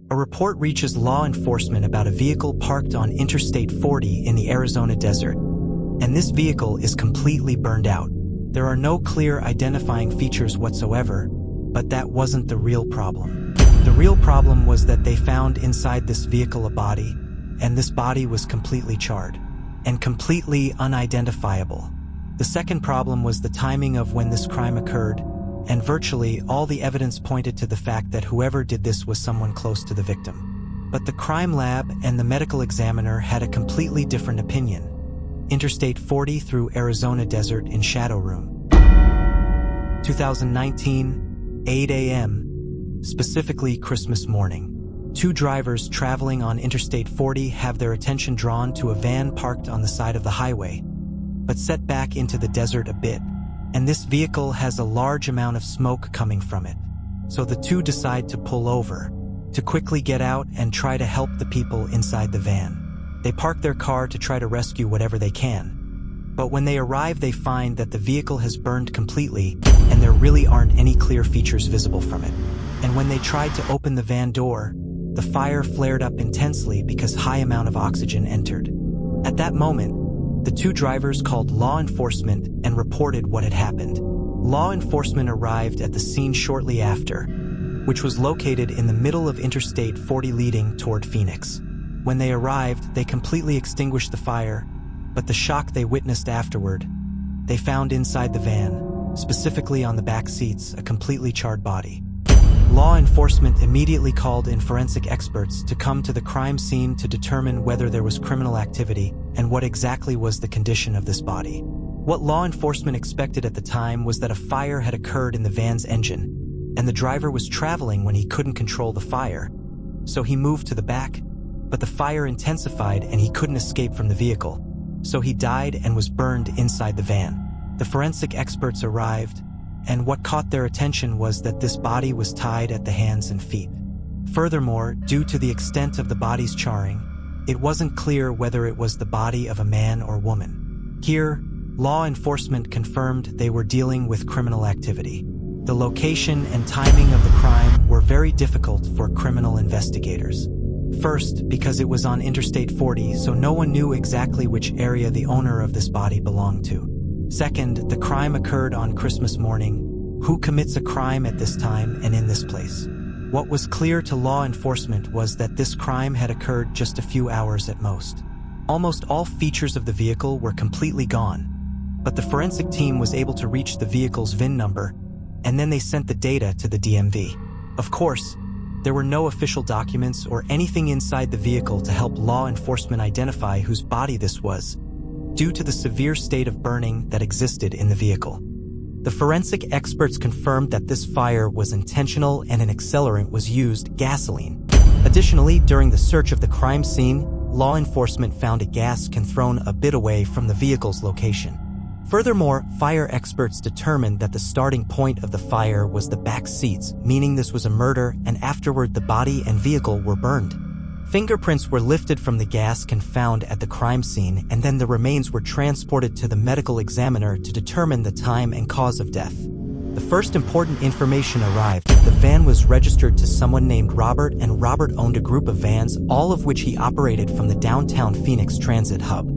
A report reaches law enforcement about a vehicle parked on Interstate 40 in the Arizona desert, and this vehicle is completely burned out. There are no clear identifying features whatsoever, but that wasn't the real problem. The real problem was that they found inside this vehicle a body, and this body was completely charred and completely unidentifiable. The second problem was the timing of when this crime occurred, and virtually all the evidence pointed to the fact that whoever did this was someone close to the victim. But the crime lab and the medical examiner had a completely different opinion. Interstate 40 through Arizona desert in Shadow Room. 2019, 8 a.m., specifically Christmas morning. Two drivers traveling on Interstate 40 have their attention drawn to a van parked on the side of the highway, but set back into the desert a bit, and this vehicle has a large amount of smoke coming from it. So the two decide to pull over, to quickly get out and try to help the people inside the van. They park their car to try to rescue whatever they can. But when they arrive, they find that the vehicle has burned completely, and there really aren't any clear features visible from it. And when they tried to open the van door, the fire flared up intensely because high amount of oxygen entered. At that moment, the two drivers called law enforcement and reported what had happened. Law enforcement arrived at the scene shortly after, which was located in the middle of Interstate 40 leading toward Phoenix. When they arrived, they completely extinguished the fire, but the shock they witnessed afterward, they found inside the van, specifically on the back seats, a completely charred body. Law enforcement immediately called in forensic experts to come to the crime scene to determine whether there was criminal activity and what exactly was the condition of this body. What law enforcement expected at the time was that a fire had occurred in the van's engine, and the driver was traveling when he couldn't control the fire, so he moved to the back, but the fire intensified and he couldn't escape from the vehicle, so he died and was burned inside the van. The forensic experts arrived, and what caught their attention was that this body was tied at the hands and feet. Furthermore, due to the extent of the body's charring, it wasn't clear whether it was the body of a man or woman. Here, law enforcement confirmed they were dealing with criminal activity. The location and timing of the crime were very difficult for criminal investigators. First, because it was on Interstate 40, so no one knew exactly which area the owner of this body belonged to. Second, the crime occurred on Christmas morning. Who commits a crime at this time and in this place? What was clear to law enforcement was that this crime had occurred just a few hours at most. Almost all features of the vehicle were completely gone, but the forensic team was able to reach the vehicle's VIN number, and then they sent the data to the DMV. Of course, there were no official documents or anything inside the vehicle to help law enforcement identify whose body this was, due to the severe state of burning that existed in the vehicle. The forensic experts confirmed that this fire was intentional and an accelerant was used, gasoline. Additionally, during the search of the crime scene, law enforcement found a gas can thrown a bit away from the vehicle's location. Furthermore, fire experts determined that the starting point of the fire was the back seats, meaning this was a murder, and afterward the body and vehicle were burned. Fingerprints were lifted from the gas can found at the crime scene, and then the remains were transported to the medical examiner to determine the time and cause of death. The first important information arrived. The van was registered to someone named Robert, and Robert owned a group of vans, all of which he operated from the downtown Phoenix transit hub.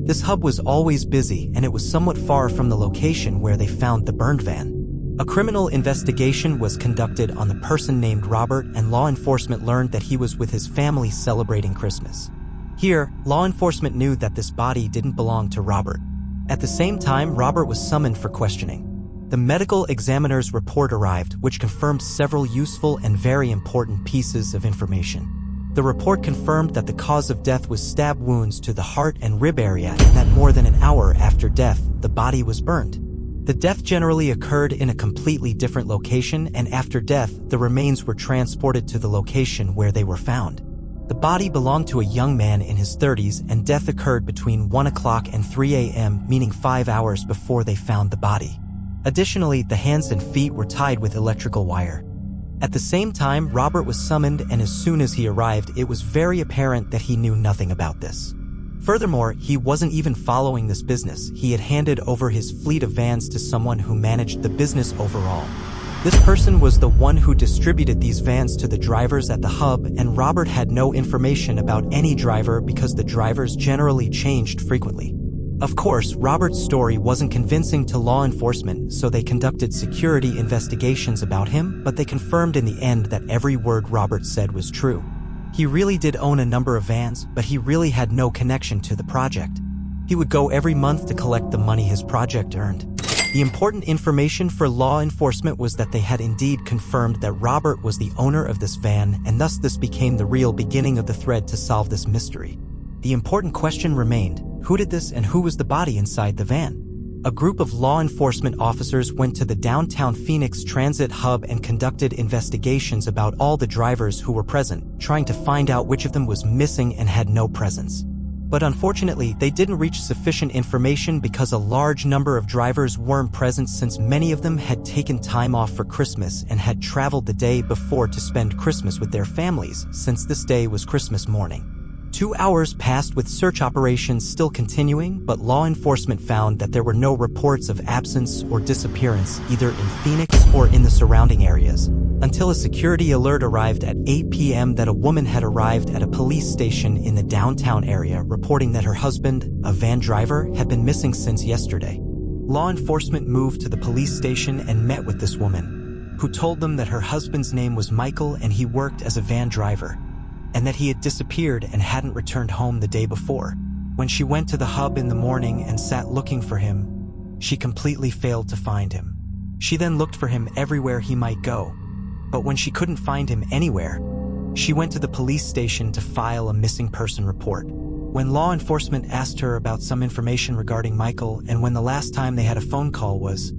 This hub was always busy, and it was somewhat far from the location where they found the burned van. A criminal investigation was conducted on the person named Robert, and law enforcement learned that he was with his family celebrating Christmas. Here, law enforcement knew that this body didn't belong to Robert. At the same time, Robert was summoned for questioning. The medical examiner's report arrived, which confirmed several useful and very important pieces of information. The report confirmed that the cause of death was stab wounds to the heart and rib area, and that more than an hour after death, the body was burned. The death generally occurred in a completely different location, and after death, the remains were transported to the location where they were found. The body belonged to a young man in his 30s, and death occurred between 1 o'clock and 3 a.m., meaning 5 hours before they found the body. Additionally, the hands and feet were tied with electrical wire. At the same time, Robert was summoned, and as soon as he arrived, it was very apparent that he knew nothing about this. Furthermore, he wasn't even following this business. He had handed over his fleet of vans to someone who managed the business overall. This person was the one who distributed these vans to the drivers at the hub, and Robert had no information about any driver because the drivers generally changed frequently. Of course, Robert's story wasn't convincing to law enforcement, so they conducted security investigations about him, but they confirmed in the end that every word Robert said was true. He really did own a number of vans, but he really had no connection to the project. He would go every month to collect the money his project earned. The important information for law enforcement was that they had indeed confirmed that Robert was the owner of this van, and thus this became the real beginning of the thread to solve this mystery. The important question remained: who did this and who was the body inside the van? A group of law enforcement officers went to the downtown Phoenix transit hub and conducted investigations about all the drivers who were present, trying to find out which of them was missing and had no presence. But unfortunately, they didn't reach sufficient information because a large number of drivers weren't present, since many of them had taken time off for Christmas and had traveled the day before to spend Christmas with their families, since this day was Christmas morning. 2 hours passed with search operations still continuing, but law enforcement found that there were no reports of absence or disappearance either in Phoenix or in the surrounding areas, until a security alert arrived at 8 p.m. that a woman had arrived at a police station in the downtown area reporting that her husband, a van driver, had been missing since yesterday. Law enforcement moved to the police station and met with this woman, who told them that her husband's name was Michael and he worked as a van driver, and that he had disappeared and hadn't returned home the day before. When she went to the hub in the morning and sat looking for him, she completely failed to find him. She then looked for him everywhere he might go, but when she couldn't find him anywhere, she went to the police station to file a missing person report. When law enforcement asked her about some information regarding Michael and when the last time they had a phone call was,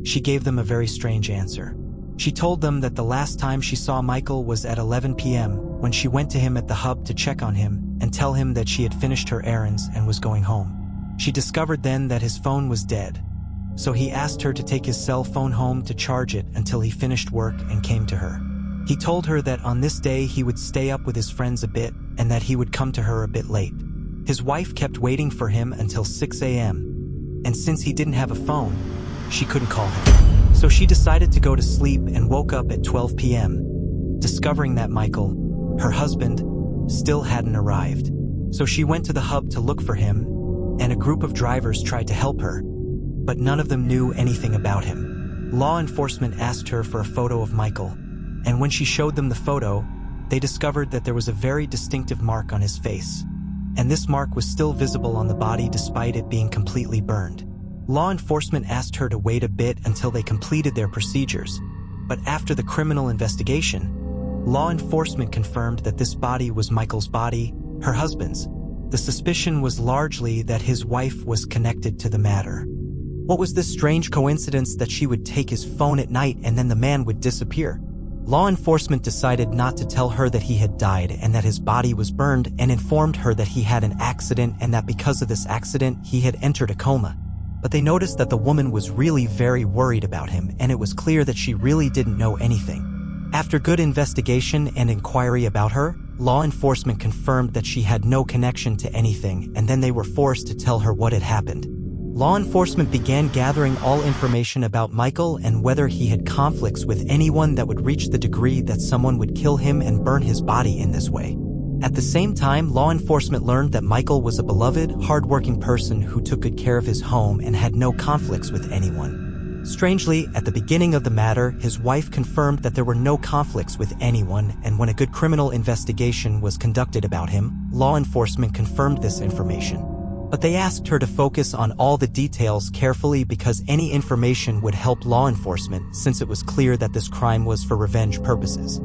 she gave them a very strange answer. She told them that the last time she saw Michael was at 11 p.m. when she went to him at the hub to check on him and tell him that she had finished her errands and was going home. She discovered then that his phone was dead, so he asked her to take his cell phone home to charge it until he finished work and came to her. He told her that on this day he would stay up with his friends a bit and that he would come to her a bit late. His wife kept waiting for him until 6 a.m., and since he didn't have a phone, she couldn't call him. So she decided to go to sleep and woke up at 12 p.m., discovering that Michael, her husband, still hadn't arrived. So she went to the hub to look for him, and a group of drivers tried to help her, but none of them knew anything about him. Law enforcement asked her for a photo of Michael, and when she showed them the photo, they discovered that there was a very distinctive mark on his face, and this mark was still visible on the body despite it being completely burned. Law enforcement asked her to wait a bit until they completed their procedures, but after the criminal investigation, law enforcement confirmed that this body was Michael's body, her husband's. The suspicion was largely that his wife was connected to the matter. What was this strange coincidence that she would take his phone at night and then the man would disappear? Law enforcement decided not to tell her that he had died and that his body was burned, and informed her that he had an accident and that because of this accident he had entered a coma. But they noticed that the woman was really very worried about him, and it was clear that she really didn't know anything. After good investigation and inquiry about her, law enforcement confirmed that she had no connection to anything, and then they were forced to tell her what had happened. Law enforcement began gathering all information about Michael and whether he had conflicts with anyone that would reach the degree that someone would kill him and burn his body in this way. At the same time, law enforcement learned that Michael was a beloved, hardworking person who took good care of his home and had no conflicts with anyone. Strangely, at the beginning of the matter, his wife confirmed that there were no conflicts with anyone, and when a good criminal investigation was conducted about him, law enforcement confirmed this information. But they asked her to focus on all the details carefully because any information would help law enforcement, since it was clear that this crime was for revenge purposes.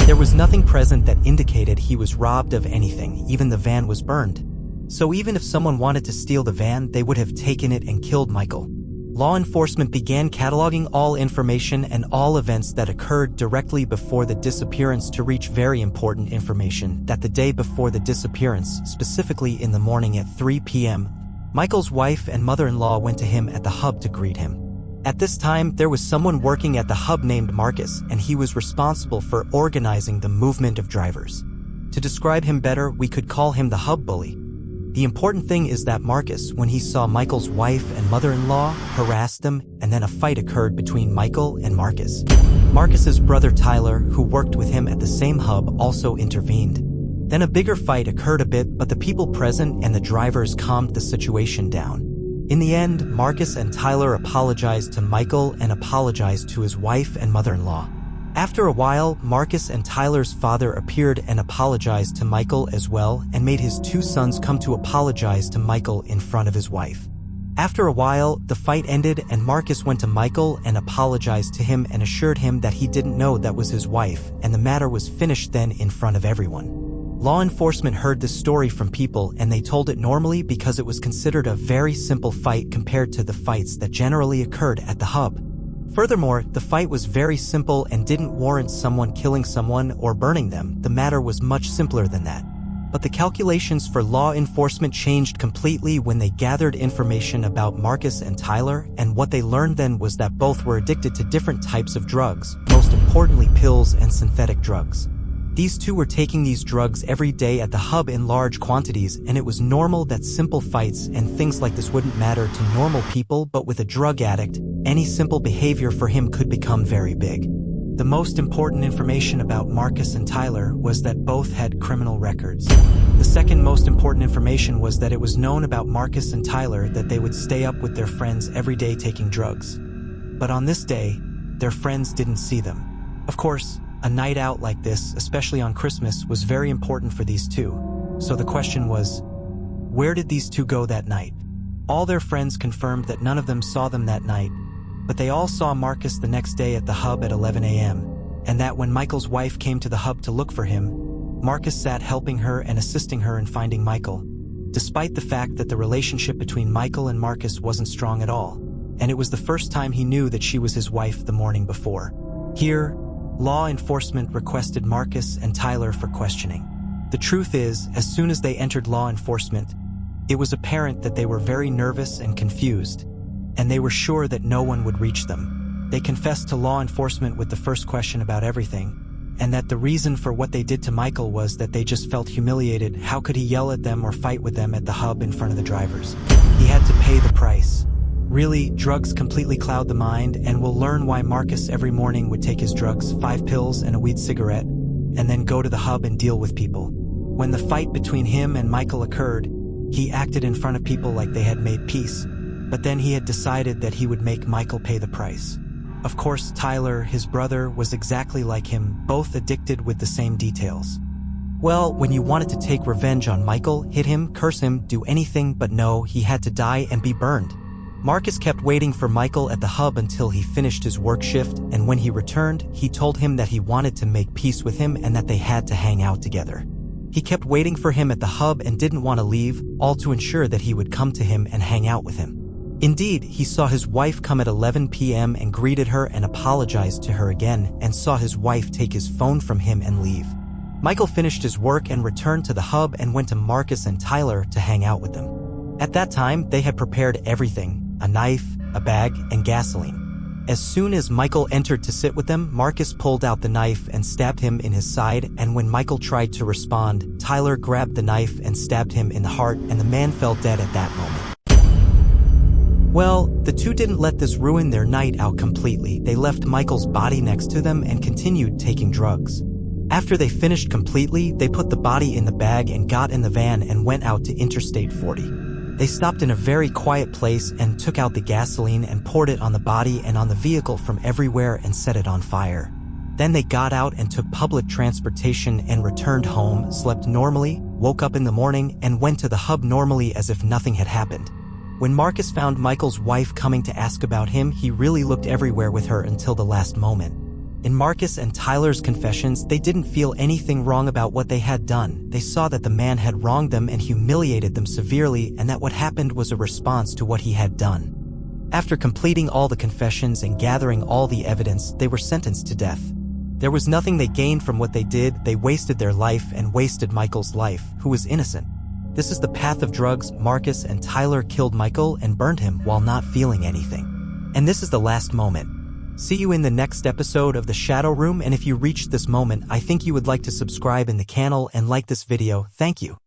There was nothing present that indicated he was robbed of anything, even the van was burned. So even if someone wanted to steal the van, they would have taken it and killed Michael. Law enforcement began cataloging all information and all events that occurred directly before the disappearance to reach very important information that the day before the disappearance, specifically in the morning at 3 p.m., Michael's wife and mother-in-law went to him at the hub to greet him. At this time, there was someone working at the hub named Marcus, and he was responsible for organizing the movement of drivers. To describe him better, we could call him the hub bully. The important thing is that Marcus, when he saw Michael's wife and mother-in-law, harassed them, and then a fight occurred between Michael and Marcus. Marcus's brother Tyler, who worked with him at the same hub, also intervened. Then a bigger fight occurred a bit, but the people present and the drivers calmed the situation down. In the end, Marcus and Tyler apologized to Michael and apologized to his wife and mother-in-law. After a while, Marcus and Tyler's father appeared and apologized to Michael as well and made his two sons come to apologize to Michael in front of his wife. After a while, the fight ended and Marcus went to Michael and apologized to him and assured him that he didn't know that was his wife, and the matter was finished then in front of everyone. Law enforcement heard this story from people and they told it normally because it was considered a very simple fight compared to the fights that generally occurred at the hub. Furthermore, the fight was very simple and didn't warrant someone killing someone or burning them. The matter was much simpler than that. But the calculations for law enforcement changed completely when they gathered information about Marcus and Tyler, and what they learned then was that both were addicted to different types of drugs, most importantly pills and synthetic drugs. These two were taking these drugs every day at the hub in large quantities, and it was normal that simple fights and things like this wouldn't matter to normal people, but with a drug addict, any simple behavior for him could become very big. The most important information about Marcus and Tyler was that both had criminal records. The second most important information was that it was known about Marcus and Tyler that they would stay up with their friends every day taking drugs. But on this day, their friends didn't see them. Of course, a night out like this, especially on Christmas, was very important for these two. So the question was, where did these two go that night? All their friends confirmed that none of them saw them that night, but they all saw Marcus the next day at the hub at 11 a.m., and that when Michael's wife came to the hub to look for him, Marcus sat helping her and assisting her in finding Michael, despite the fact that the relationship between Michael and Marcus wasn't strong at all, and it was the first time he knew that she was his wife the morning before. Here, law enforcement requested Marcus and Tyler for questioning. The truth is, as soon as they entered law enforcement, it was apparent that they were very nervous and confused, and they were sure that no one would reach them. They confessed to law enforcement with the first question about everything, and that the reason for what they did to Michael was that they just felt humiliated. How could he yell at them or fight with them at the hub in front of the drivers? He had to pay the price. Really, drugs completely cloud the mind, and we'll learn why Marcus every morning would take his drugs, 5 pills and a weed cigarette, and then go to the hub and deal with people. When the fight between him and Michael occurred, he acted in front of people like they had made peace, but then he had decided that he would make Michael pay the price. Of course, Tyler, his brother, was exactly like him, both addicted with the same details. Well, when you wanted to take revenge on Michael, hit him, curse him, do anything, but no, he had to die and be burned. Marcus kept waiting for Michael at the hub until he finished his work shift, and when he returned, he told him that he wanted to make peace with him and that they had to hang out together. He kept waiting for him at the hub and didn't want to leave, all to ensure that he would come to him and hang out with him. Indeed, he saw his wife come at 11 p.m. and greeted her and apologized to her again, and saw his wife take his phone from him and leave. Michael finished his work and returned to the hub and went to Marcus and Tyler to hang out with them. At that time, they had prepared everything: a knife, a bag, and gasoline. As soon as Michael entered to sit with them, Marcus pulled out the knife and stabbed him in his side, and when Michael tried to respond, Tyler grabbed the knife and stabbed him in the heart, and the man fell dead at that moment. Well, the two didn't let this ruin their night out completely. They left Michael's body next to them and continued taking drugs. After they finished completely, they put the body in the bag and got in the van and went out to Interstate 40. They stopped in a very quiet place and took out the gasoline and poured it on the body and on the vehicle from everywhere and set it on fire. Then they got out and took public transportation and returned home, slept normally, woke up in the morning, and went to the hub normally as if nothing had happened. When Marcus found Michael's wife coming to ask about him, he really looked everywhere with her until the last moment. In Marcus and Tyler's confessions, they didn't feel anything wrong about what they had done. They saw that the man had wronged them and humiliated them severely, and that what happened was a response to what he had done. After completing all the confessions and gathering all the evidence, they were sentenced to death. There was nothing they gained from what they did. They wasted their life and wasted Michael's life, who was innocent. This is the path of drugs. Marcus and Tyler killed Michael and burned him while not feeling anything. And this is the last moment. See you in the next episode of The Shadow Room, and if you reached this moment, I think you would like to subscribe in the channel and like this video. Thank you.